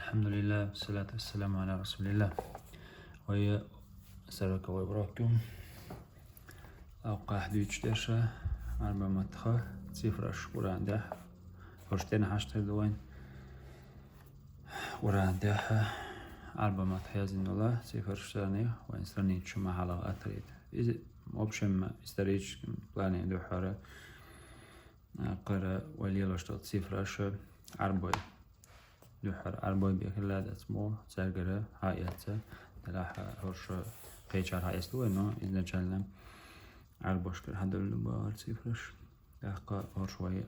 الحمد لله والصلاة والسلام على رسول الله. وهي سرك وبراكم أوقع حديث درشة 4 صفر أشهر عنده هرشتين حشتر دوين ورعنده 4 يزن الله صفر شتانية وإن سرنيت شما حلقة أتريد إذا مبشم استريج بلاني دو حارة قرأ وليلاشتات صفر أشهر 4 دوحر 4 بيخلا دسمو زرگره هایته دلها هرش پیچار هایستو اینو إذا جلنا 4 كر هدول بار صفرش دقة هرش ويا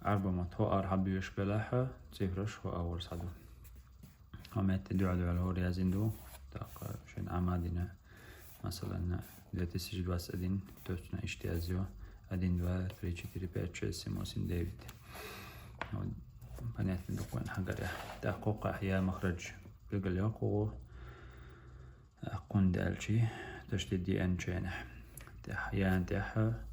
4 ما تو حبيش بلاها صفرش هو أول صدو هم تدعو على الهور يزندو دقة شين عمادنا مثلا إذا تسجد واس أدين توتنا اشتيازيو أدين دوار بريتشي تري بيتشي سيموسين ديفيد بنات دوكوين حقرة تحقق أحياء مخرج بيقول يقو قند ألشي تشتي دي أن شينح تحياء تحها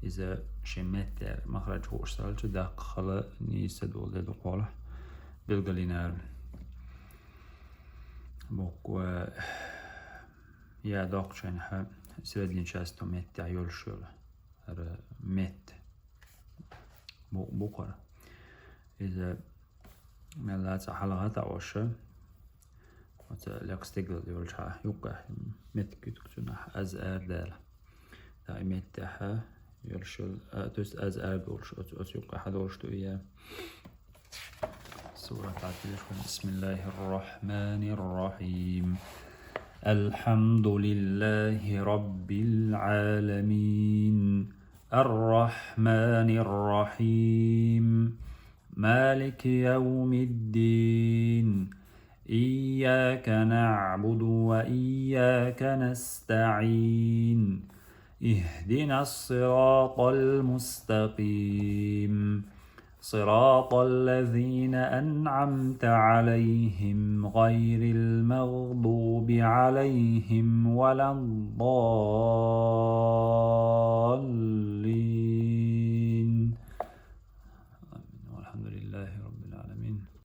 إذا شمت مخرج هو اشتغلت داق خلا نيسدول دي دوقوله بيقول لنا بوكو يا داق شينح سيدلين شاستو مت تعيول شول هر مت بوكرة إذا ملات حلقات عوشة وتلاقستقل يولشها يوقع متكتكتنا أزار دالة دائما تحا يولشل تس أزار بولش يوقع حدوشتو إياه سورة عتيش بسم الله الرحمن الرحيم الحمد لله رب العالمين الرحمن الرحيم مالك يوم الدين إياك نعبد وإياك نستعين اهدنا الصراط المستقيم صراط الذين أنعمت عليهم غير المغضوب عليهم ولا الضالين